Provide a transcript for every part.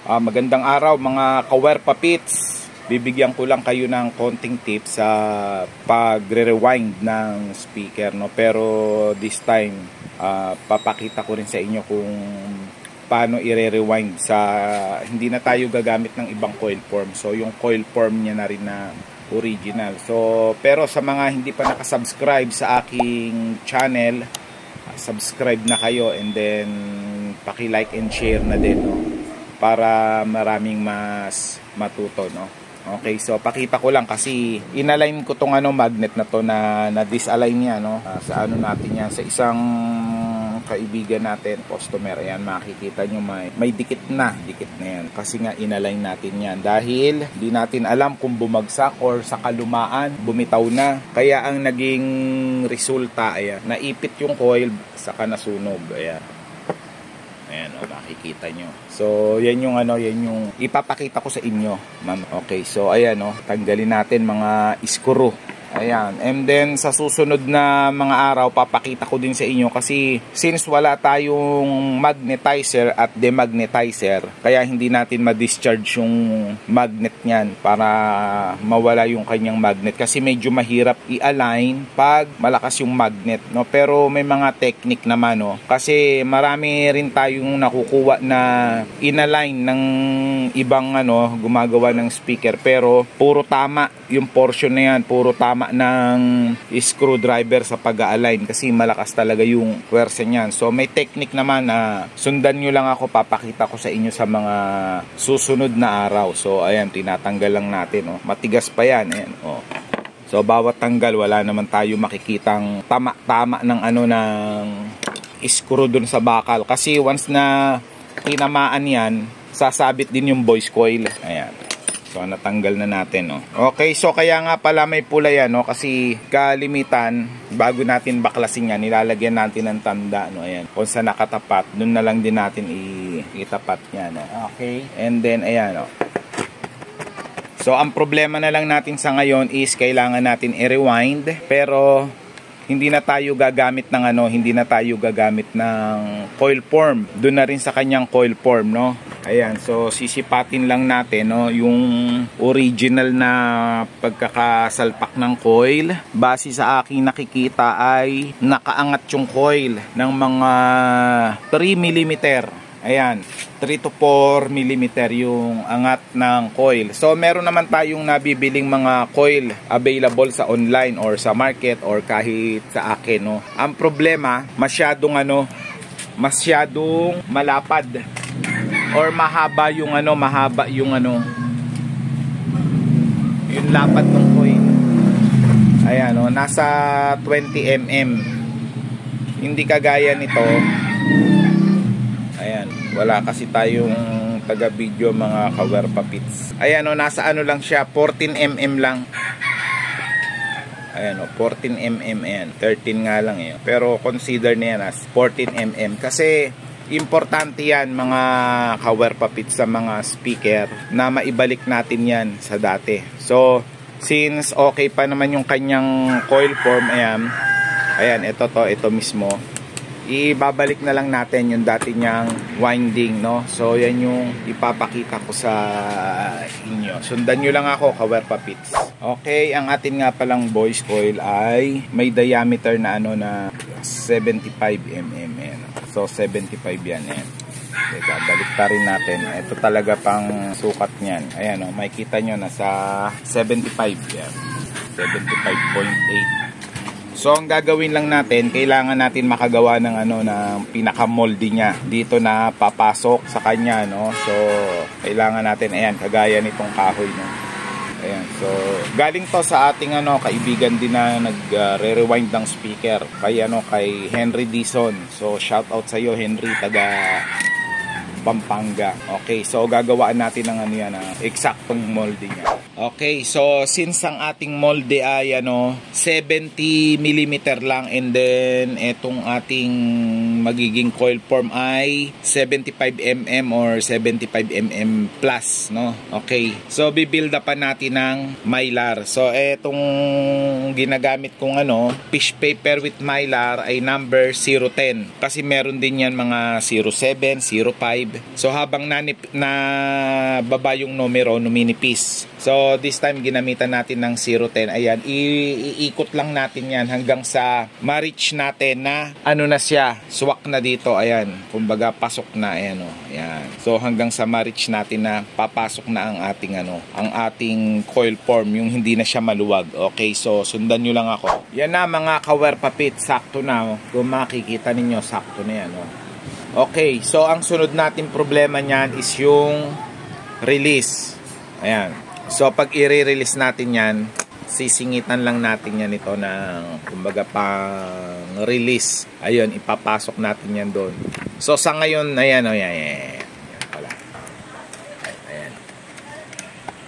Magandang araw mga kawerpa pits. Bibigyan ko lang kayo ng konting tips sa pagre-rewind ng speaker, no? Pero this time papakita ko rin sa inyo kung paano i-rewind sa hindi na tayo gagamit ng ibang coil form. So yung coil form niya na rin na original. So pero sa mga hindi pa nakasubscribe sa aking channel, subscribe na kayo and then paki-like and share na din, no? Para maraming mas matuto, no? Okay, so pakita ko lang kasi inalign ko tong magnet na to na disalign niya, no? Sa natin yan, sa isang kaibigan natin, customer. Ayan, makikita nyo may dikit na yan kasi nga inalign natin yan dahil di natin alam kung bumagsak or sa kalumaan bumitaw na, kaya ang naging resulta, ayan, naipit yung coil saka nasunog. Ayan, makikita nyo. So, yan yung yan yung ipapakita ko sa inyo, ma'am. Okay, so ayan, tanggalin natin mga screw. Ayan, and then sa susunod na mga araw papakita ko din sa inyo kasi since wala tayong magnetizer at demagnetizer, kaya hindi natin ma-discharge yung magnet niyan para mawala yung kanyang magnet kasi medyo mahirap i-align pag malakas yung magnet, no? Pero may mga technique naman, no? Kasi marami rin tayong nakukuha na in-align ng ibang gumagawa ng speaker pero puro tama yung portion na yan, puro tama ng screwdriver sa pag-align kasi malakas talaga yung pwersa niyan. So may technique naman na sundan nyo lang ako, papakita ko sa inyo sa mga susunod na araw. So ayan, tinatanggal lang natin, matigas pa yan, ayan, So bawat tanggal wala naman tayo makikitang tama-tama ng ng screw dun sa bakal kasi once na tinamaan yan, sasabit din yung voice coil. Ayan. So natanggal na natin, Okay, so kaya nga pala may pula yan, kasi kalimitan bago natin baklasin yan, nilalagyan natin ng tanda, Ayan. Kung saan nakatapat, dun na lang din natin itapat yan, Okay. And then ayan, So ang problema na lang natin sa ngayon is kailangan natin i-rewind pero hindi na tayo gagamit ng hindi na tayo gagamit ng coil form. Doon na rin sa kanyang coil form, Ayan, so sisipatin lang natin, yung original na pagkakasalpak ng coil. Base sa aking nakikita ay nakaangat yung coil ng mga 3 mm. Ayan, 3 to 4 mm yung angat ng coil. So meron naman tayong nabibiling mga coil available sa online or sa market or kahit sa akin, Ang problema, masyadong malapad or mahaba yung yung lapad ng coil. Ayan, nasa 20 mm. Hindi kagaya nito. Ayan, wala kasi tayong taga-video mga kawerpa pits. Ayan, nasa lang siya, 14 mm lang. Ayan, 14 mm, ayan, 13 nga lang yun. Pero consider na yan as 14 mm kasi importante yan mga kawerpa pits sa mga speaker na maibalik natin yan sa dati. So, since okay pa naman yung kanyang coil form, ayan, ito mismo. Ibabalik na lang natin yung dati niyang winding, So yan yung ipapakita ko sa inyo. Sundan nyo lang ako, kawerpa pits. Okay, ang atin nga palang voice coil ay may diameter na na 75 mm. So 75 yan. Teka, balik ta rin natin. Ito talaga pang sukat niyan. Ayan, makikita nyo nasa 75 yan. 75.8. So ang gagawin lang natin, kailangan natin makagawa ng ng pinaka-moldy niya. Dito na papasok sa kanya, So kailangan natin, ayan, kagaya nitong kahoy, Ayan. So galing to sa ating kaibigan din na nagre-rewind ng speaker. Kay Henry Dison. So shout out sa iyo, Henry, taga Pampanga. Okay, so gagawaan natin ng eksaktong molde niya. Okay, so since ang ating molde ay 70 mm lang and then etong ating magiging coil form ay 75mm or 75mm plus, no? Okay. So bibuild upan natin ng mylar. So etong ginagamit kong fish paper with mylar ay number 010. Kasi meron din yan mga 07, 05. So habang baba yung numero, numinipis. So this time ginamitan natin ng 010. Ayan, iikot lang natin yan hanggang sa ma-reach natin na na siya, swak na dito. Ayan, kumbaga pasok na. Ayan, ayan. So hanggang sa ma-reach natin na papasok na ang ating ang ating coil form, yung hindi na siya maluwag. Okay, so sundan nyo lang ako. Yan na mga kawerpapit, sakto na. Kung makikita ninyo, sakto na yan. Okay, so ang sunod natin problema niyan is yung release. Ayan. So pag i-release natin yan, sisingitan lang natin yan ito ng kumbaga pang release. Ayun, ipapasok natin yan doon. So sa ngayon, ayan, ayan, ayan. Ayan.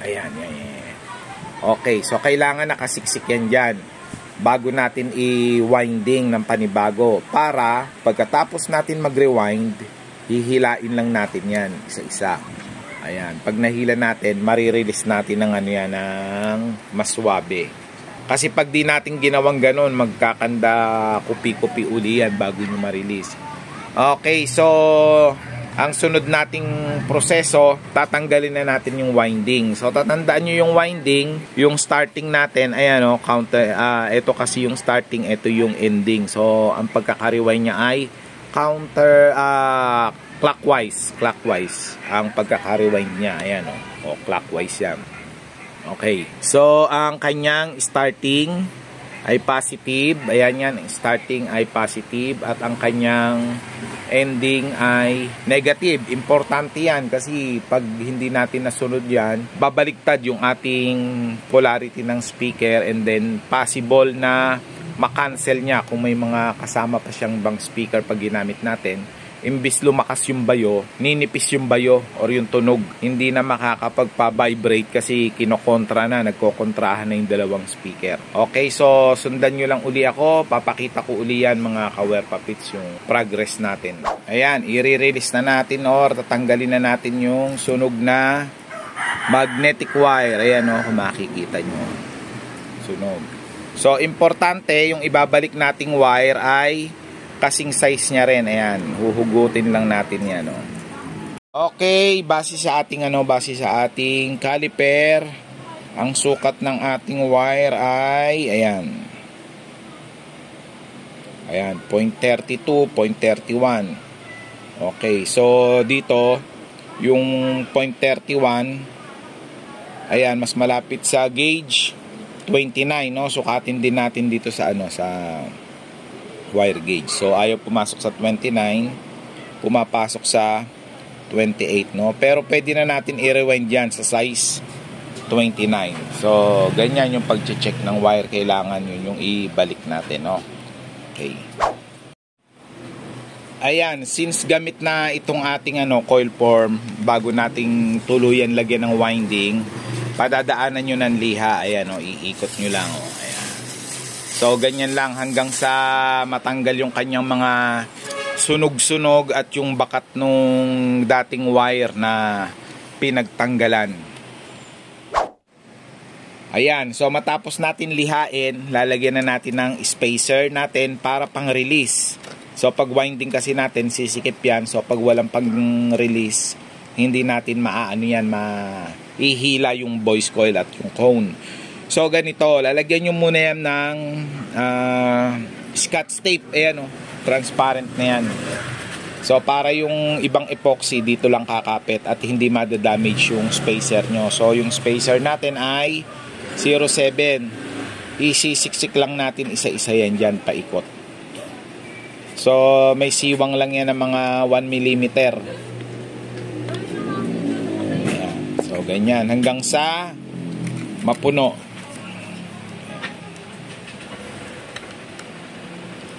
Ayan, ayan. Okay, so kailangan nakasiksik yan dyan bago natin i-winding ng panibago, para pagkatapos natin mag-rewind, hihilain lang natin yan isa-isa. Ayan, pag nahila natin, marirelease natin ng yan ng mas swabe. Kasi pag di natin ginawang ganon, magkakanda kupi-kupi uli yan bago nyo ma-release. Okay, so ang sunod nating proseso, tatanggalin na natin yung winding. So tatandaan nyo yung winding, yung starting natin, ayan counter, ito kasi yung starting, ito yung ending. So ang pagkaka-rewind niya ay counter, clockwise ang pagkaka-rewind niya. Ayan clockwise yan. Okay, so ang kanyang starting ay positive. Ayan yan, starting ay positive, at ang kanyang ending ay negative. Importante yan kasi pag hindi natin nasunod yan, babaliktad yung ating polarity ng speaker, and then possible na makancel niya kung may mga kasama pa siyang bang speaker pag ginamit natin. Imbis lumakas yung bayo, ninipis yung bayo or yung tunog. Hindi na makakapagpa-vibrate kasi kinokontra na, nagkokontrahan na yung dalawang speaker. Okay, so sundan nyo lang uli ako. Papakita ko uli yan mga kawerpapits, yung progress natin. Ayan, i-release na natin or tatanggalin na natin yung sunog na magnetic wire. Ayan kung makikita nyo. Sunog. So, importante yung ibabalik nating wire ay kasing size niya rin. Ayan, huhugutin lang natin yan. Okay, base sa ating caliper, ang sukat ng ating wire ay ayan, 0.32, 0.31. Okay, so dito yung 0.31, ayan, mas malapit sa gauge 29, sukatin din natin dito sa sa wire gauge. So ayaw pumasok sa 29, pumapasok sa 28, pero pwede na natin i-rewind yan sa size 29. So ganyan yung pag-check ng wire, kailangan yun yung ibalik natin. Okay, ayan, since gamit na itong ating coil form, bago nating tuluyan lagyan ng winding, padadaanan nyo ng liha. Ayan iikot nyo lang. Ayan. So ganyan lang hanggang sa matanggal yung kanyang mga sunog-sunog at yung bakat nung dating wire na pinagtanggalan. Ayan, so matapos natin lihain, lalagyan na natin ng spacer natin para pang-release. So pag winding kasi natin, sisikip yan. So pag walang pang-release, hindi natin ihila yung voice coil at yung cone. So ganito, lalagyan nyo muna yan ng Scotch tape. Ayan transparent na yan. So para yung ibang epoxy dito lang kakapit at hindi madadamage yung spacer nyo. So yung spacer natin ay 07. Isisiksik lang natin isa-isa yan dyan paikot. So may siwang lang yan ng mga 1mm. Ayan. So ganyan hanggang sa mapuno.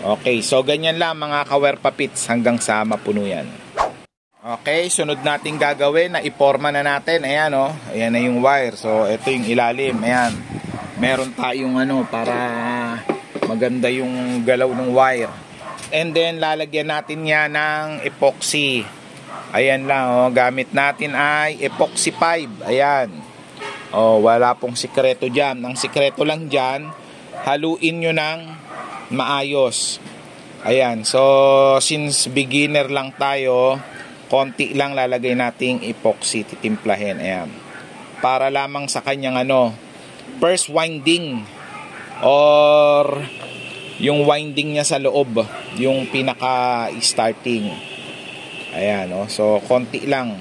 Okay, so ganyan lang mga kawerpapits hanggang sa mapuno yan. Okay, sunod natin gagawin na iporma na natin. Ayan ayan na yung wire. So ito yung ilalim. Ayan, meron tayong para maganda yung galaw ng wire. And then lalagyan natin yan ng epoxy. Ayan lang, oh, gamit natin ay epoxy 5. Ayan. Oh, wala pong sikreto dyan. Ang sikreto lang dyan, haluin nyo ng maayos. Ayan, so since beginner lang tayo, konti lang lalagay nating epoxy, titimplahin. Ayan. Para lamang sa kanyang first winding or yung winding niya sa loob, yung pinaka starting. Ayan, oh. So konti lang.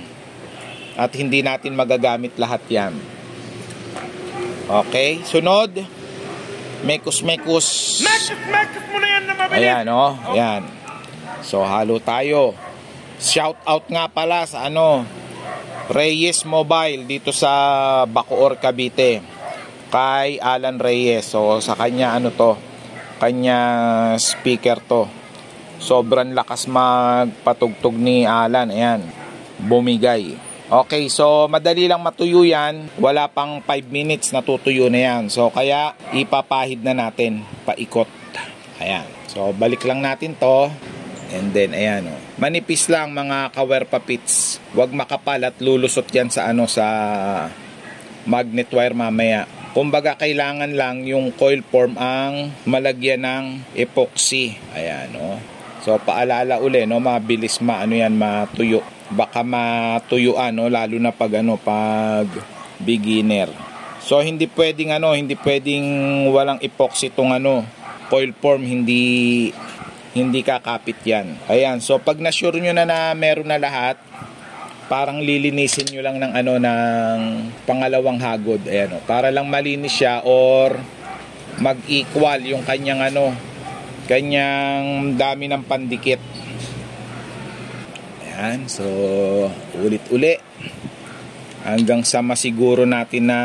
At hindi natin magagamit lahat yan. Okay, sunod. Mekus. Mekus mo na yan na mabilis. Ayan, oh. Ayan. So halo tayo. Shout out nga pala sa Reyes Mobile dito sa Bacoor, Cavite. Kay Alan Reyes. So sa kanya kanya speaker to. Sobrang lakas magpatugtog ni Alan. Ayan, bumigay. Okay, so madali lang matuyo yan. Wala pang 5 minutes natutuyo na yan. So kaya ipapahid na natin paikot. Ayan, so balik lang natin to. And then ayan, oh. Manipis lang mga kawerpa pits. Huwag makapal at lulusot yan sa sa magnet wire mamaya. Kumbaga kailangan lang yung coil form ang malagyan ng epoxy. Ayan, oh. So paalala uli, mabilis matuyo. Baka matuyuan, lalo na pag pag beginner. So hindi pwedeng walang epoxy tong coil form, hindi kakapit yan. Ayan, so pag na-sure nyo na meron na lahat, parang lilinisin nyo lang ng pangalawang hagod. Ayan, para lang malinis siya or mag-equal yung kanyang dami ng pandikit. Ayan, so ulit-uli hanggang sa masiguro natin na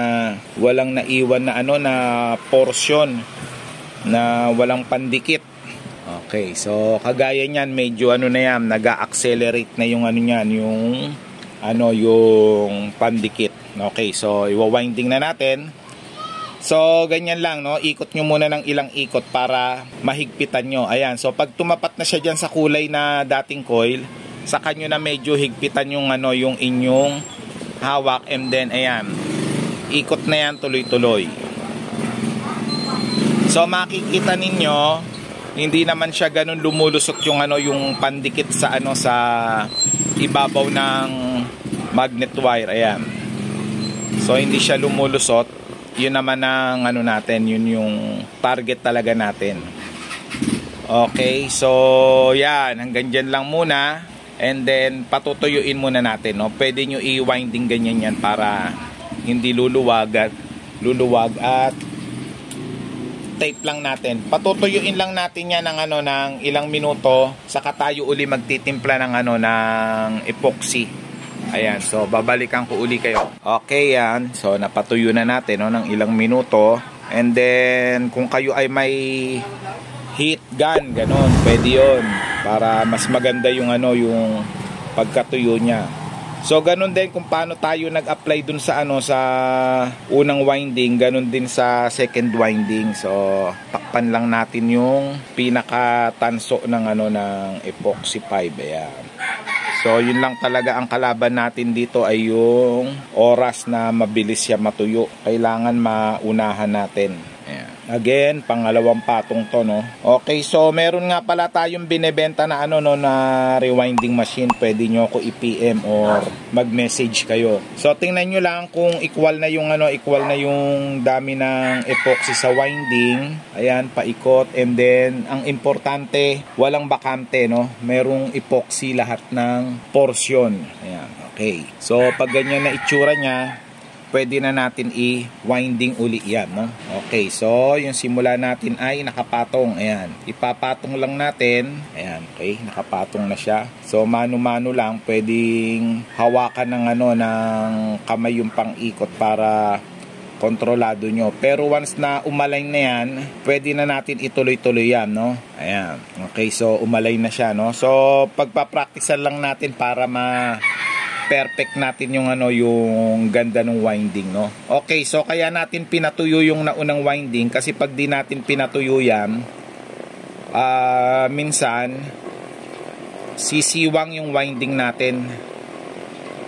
walang naiwan na na portion na walang pandikit. Okay, so kagaya niyan, medyo na yan, nag-accelerate na yung yung pandikit. Okay, so iwa-winding na natin. So ganyan lang, ikot nyo muna ng ilang ikot para mahigpitan nyo. Ayan, so pag tumapat na siya dyan sa kulay na dating coil, saka nyo na medyo higpitan yung yung inyong hawak, and then ayan, ikot na yan tuloy-tuloy. So makikita ninyo, hindi naman siya ganun lumulusot yung yung pandikit sa sa ibabaw ng magnet wire. Ayan, so hindi siya lumulusot. Yun naman ang natin, yun yung target talaga natin. Okay, so yan, hanggang dyan lang muna. And then patutuyuin muna natin, Pwede nyo i-winding ganyan yan para hindi luluwag at tape lang natin. Patutuyuin lang natin yan ng ilang minuto, saka tayo uli magtitimpla ng epoxy. Ayan, so babalikan ko uli kayo. Okay, yan. So napatuyo na natin ng ilang minuto. And then kung kayo ay may heat gun, ganon, pwede yun para mas maganda yung yung pagkatuyo niya. So ganun din kung paano tayo nag-apply dun sa sa unang winding, ganun din sa second winding. So takpan lang natin yung pinaka tanso ng ng epoxy 5. Ayan. So yun lang talaga ang kalaban natin dito, ay yung oras na mabilis siya matuyo. Kailangan maunahan natin. Ayan. Again, pangalawang patong to, Okay, so meron nga pala tayong binebenta na na rewinding machine. Pwede nyo ako i-PM or mag-message kayo. So tingnan nyo lang kung equal na yung dami ng epoxy sa winding. Ayan, paikot. And then ang importante, walang bakante, merong epoxy lahat ng portion. Ayan, okay. So pag ganyan na itsura niya, pwede na natin i-winding uli yan, Okay, so yung simula natin ay nakapatong. Ayan, ipapatong lang natin. Ayan, okay, nakapatong na siya. So mano-mano lang, pwedeng hawakan ng ng kamay yung pang-ikot para kontrolado nyo. Pero once na umalay na yan, pwede na natin ituloy-tuloy yan, Ayan, okay, so umalay na siya, So pagpa-practicean lang natin para perfect natin yung yung ganda ng winding, Okay, so kaya natin pinatuyo yung naunang winding, kasi pag di natin pinatuyo yan, minsan sisiwang yung winding natin,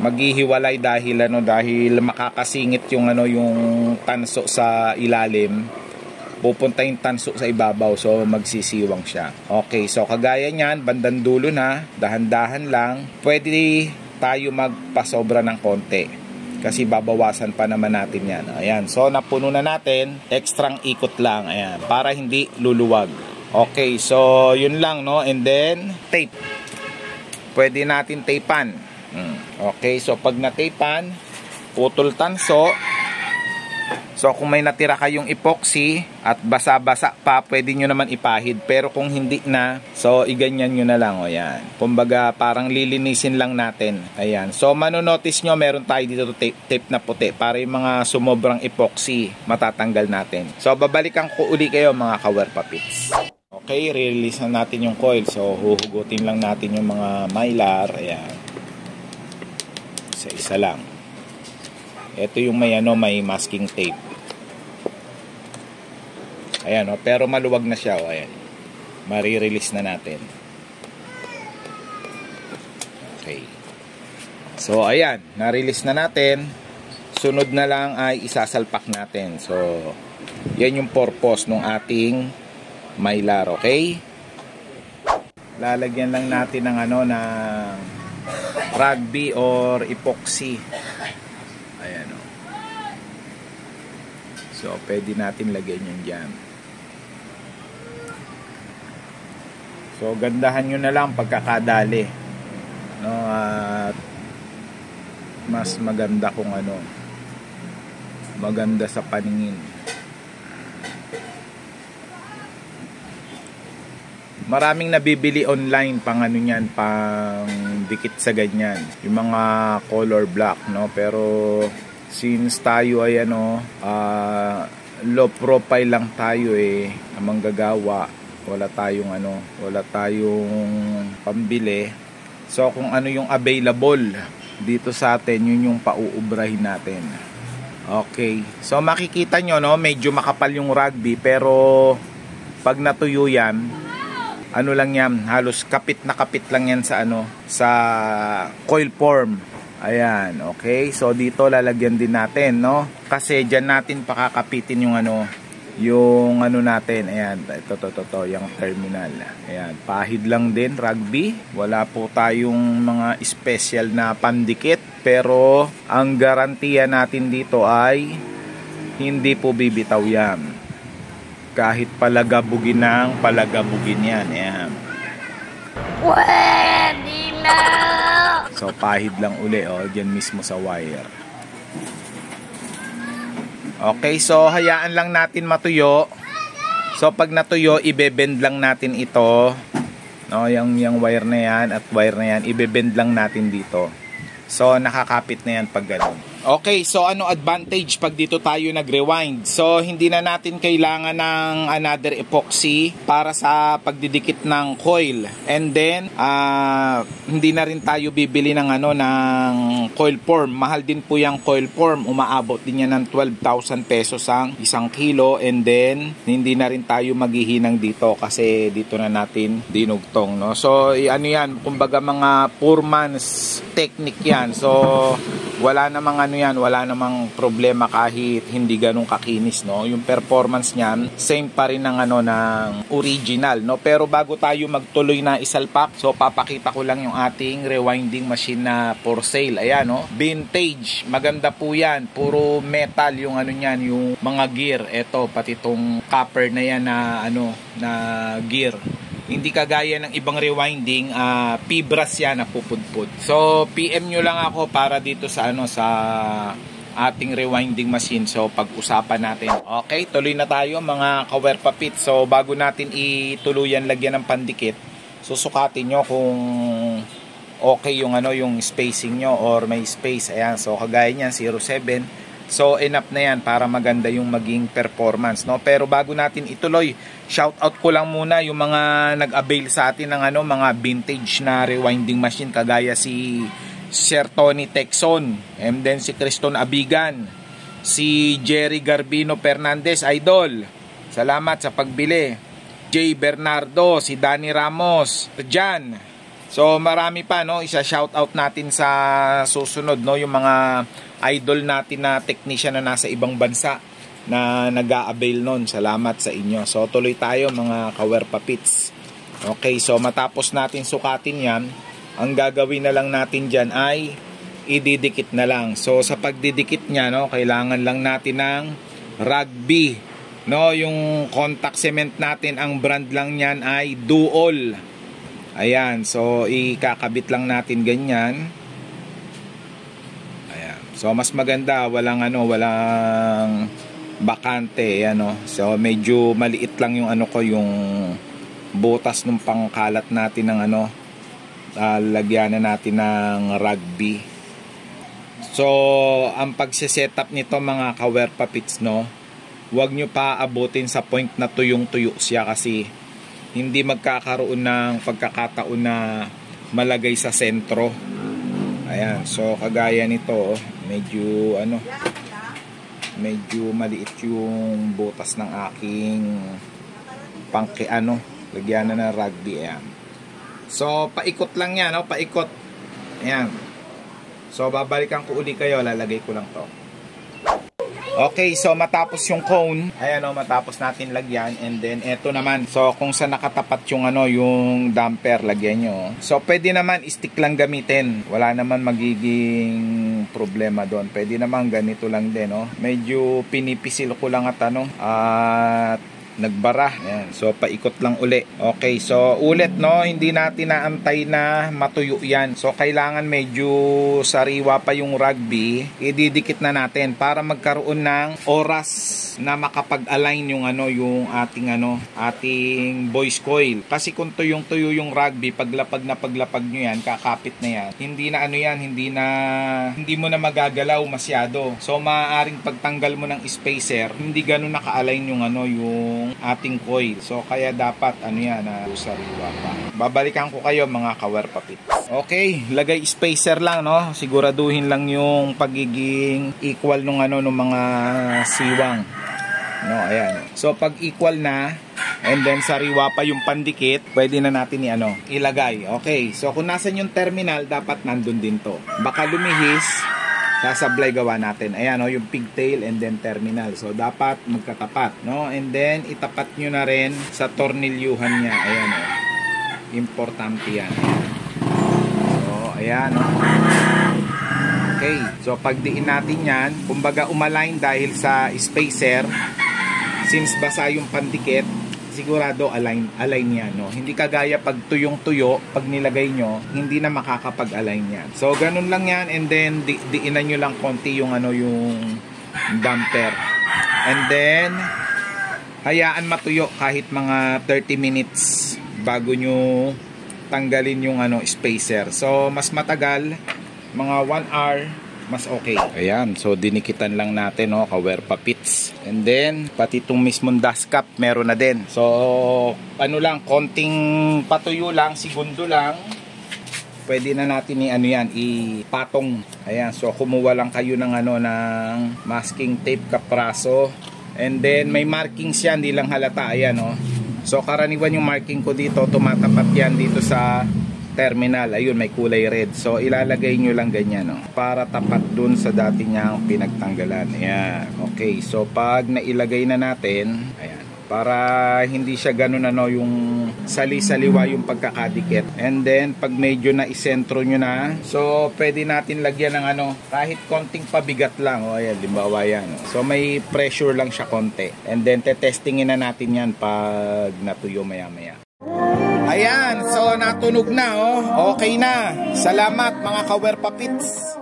maghihiwalay dahil makakasingit yung yung tanso sa ilalim, pupunta yung tanso sa ibabaw, so magsisiwang siya. Okay, so kagaya niyan, bandang dulo na, dahan-dahan lang, pwede tayo magpasobra ng konti kasi babawasan pa naman natin yan. Ayan, so napuno na natin, extrang ikot lang, ayan, para hindi luluwag. Okay, so yun lang, no? And then tape, pwede natin tapean. Okay, so pag na-tapean, putol tanso. So kung may natira kayong epoxy at basa-basa pa, pwede nyo naman ipahid. Pero kung hindi na, so iganyan nyo na lang. O yan, kumbaga parang lilinisin lang natin. Ayan, so manonotice nyo, meron tayo dito tape na puti para yung mga sumobrang epoxy matatanggal natin. So babalikan ko uli kayo mga ka-Werpa Pits. Okay, release na natin yung coil. So huhugutin lang natin yung mga mylar. Ayan, isa-isa lang. Ito yung may may masking tape. Ayan, pero maluwag na siya. Ayan, marirelease na natin. Okay, so ayan, na-release na natin. Sunod na lang ay isasalpak natin. So yan yung purpose ng ating mylar. Okay, lalagyan lang natin ng ng rugby or epoxy. Ayan, so pwede natin lagyan yun dyan. So gandahan nyo na lang pagkakadali, no? At mas maganda kung maganda sa paningin. Maraming nabibili online pang niyan, pang dikit sa ganyan, yung mga color black, no? Pero since tayo ay low profile lang tayo ang manggagawa, wala tayong pambili. So kung yung available dito sa atin, yun yung pauubrahin natin. Okay, so makikita nyo, no, medyo makapal yung rugby, pero pag natuyo yan, lang yan, halos kapit na kapit lang yan sa sa coil form. Ayan, okay, so dito lalagyan din natin, no, kasi dyan natin pakakapitin yung yung natin. Ayan, ito, yung terminal. Ayan, pahid lang din, rugby. Wala po tayong mga special na pandikit, pero ang garantiya natin dito ay hindi po bibitaw yan. Kahit palagabugin yan. Ayan, pwede na. So pahid lang uli, dyan mismo sa wire. Okay, so hayaan lang natin matuyo. So pag natuyo, ibebend lang natin ito, no, yung wire na yan at wire na yan, ibebend lang natin dito. So nakakapit na yan pag ganun. Okay, so ano advantage pag dito tayo nag-rewind? So hindi na natin kailangan ng another epoxy para sa pagdidikit ng coil. And then hindi na rin tayo bibili ng ng coil form. Mahal din po yung coil form. Umaabot din yan ng 12,000 pesos ang 1 kilo. And then hindi na rin tayo maghihinang dito kasi dito na natin dinugtong, no? So yan, kumbaga mga 4 months technique yan. So wala namang wala namang problema kahit hindi ganun kakinis, no? Yung performance niyan same pa rin ng ng original, no? Pero bago tayo magtuloy na isalpak, so papakita ko lang yung ating rewinding machine na for sale. Ayan, no? Vintage, maganda po yan, puro metal yung niyan, yung mga gear. Eto, pati tong copper na yan na na gear. Hindi kagaya ng ibang rewinding, P-brass yan na pupudpud. So PM nyo lang ako para dito sa sa ating rewinding machine. So pag-usapan natin. Okay, tuloy na tayo mga ka-Werpa Pits. So bago natin ituluyan lagyan ng pandikit, susukatin nyo kung okay yung yung spacing nyo or may space. Ayan, so kagaya niyan 0.7. So enough na yan para maganda yung maging performance, no? Pero bago natin ituloy, shout out ko lang muna yung mga nag-avail sa atin ng mga vintage na rewinding machine, kagaya si Sir Tony Texon, and then si Criston Abigan, si Jerry Garbino Fernandez, idol. Salamat sa pagbili. Jay Bernardo, si Danny Ramos, Jan. So marami pa, no, isa-shoutout natin sa susunod, no, yung mga idol natin na technician na nasa ibang bansa na nag-a-avail nun. Salamat sa inyo. So tuloy tayo mga kawerpa pits. Okay, so matapos natin sukatin yan, ang gagawin na lang natin dyan ay ididikit na lang. So sa pagdidikit nya, no, kailangan lang natin ng rugby, no, yung contact cement natin, ang brand lang yan ay Duol. Ayan, so ikakabit lang natin ganyan. Ayan, so mas maganda walang walang bakante, ano. So medyo maliit lang yung yung butas ng pangkalat natin ng lagyan na natin ng rugby. So ang pagse-setup nito mga kawerpa pits, no, huwag nyo pa abutin sa point na tuyong-tuyo siya, kasi hindi magkakaroon ng pagkakataon na malagay sa sentro. Ayan, so kagaya nito, medyo medyo maliit yung butas ng aking lagyan na ng rugby. Ayan. So paikot lang yan, no? Paikot. Ayan. So babalikan ko uli kayo, lalagay ko lang to. Okay, so matapos yung cone, ayan, matapos natin lagyan, and then eto naman. So kung saan nakatapat yung yung damper, lagyan nyo. So pwede naman stick lang gamitin, wala naman magiging problema doon. Pwede naman ganito lang din, medyo pinipisil ko lang at nagbara. Ayan. So paikot lang uli. Okay, so ulit, hindi natin naantay na matuyo yan. So kailangan medyo sariwa pa yung rugby. Ididikit na natin para magkaroon ng oras na makapag-align yung yung ating voice coil. Kasi kung tuyong-tuyo yung rugby, paglapag nyo yan, kakapit na yan. Hindi mo na magagalaw masyado. So maaaring pagtanggal mo ng spacer, hindi ganoon naka-align yung yung ating coil. So kaya dapat sariwa pa. Babalikan ko kayo mga kawerpa pits. Okay, lagay spacer lang, siguraduhin lang yung pagiging equal nung mga siwang. Ayan. So pag equal na, and then sariwa pa yung pandikit, pwede na natin ilagay. Okay, so kung nasan yung terminal, dapat nandun din to. Baka lumihis, sasablay gawa natin. Ayan, yung pigtail and then terminal. So dapat magkatapat, and then itapat nyo na rin sa tornilyuhan niya. Ayan, importante yan. So ayan, okay, so pagdiin natin yan, kumbaga umalign dahil sa spacer. Since basa yung pandikit, sigurado align yan, hindi kagaya pag tuyong-tuyo, pag nilagay nyo, hindi na makakapag-align yan. So ganun lang yan, and then diinan nyo lang konti yung yung damper, and then hayaan matuyo kahit mga 30 minutes bago nyo tanggalin yung spacer. So mas matagal, mga 1 hour, mas okay. Ayan, so dinikitan lang natin, kawerpa pits. And then pati itong mismong dust cap meron na din. So konting patuyo lang, segundo lang, pwede na natin ipatong. Ayan, so kumuha lang kayo ng ng masking tape kapraso, and then may markings yan, di lang halata. Ayan, so karaniwan yung marking ko dito, tumatapat yan dito sa terminal. Ayun, may kulay red. So ilalagay nyo lang ganyan, para tapat dun sa dati niyang pinagtanggalan. Ayan, okay. So pag nailagay na natin, ayan, para hindi siya ganun yung sali-saliwa yung pagkakadikit. And then pag medyo na isentro nyo na, so pwede natin lagyan ng kahit konting pabigat lang. Ayan, limbawa yan. So may pressure lang siya konti. And then tetestingin na natin yan pag natuyo maya-maya. Ayan, so natunog na, okay na. Salamat mga kawerpa pits.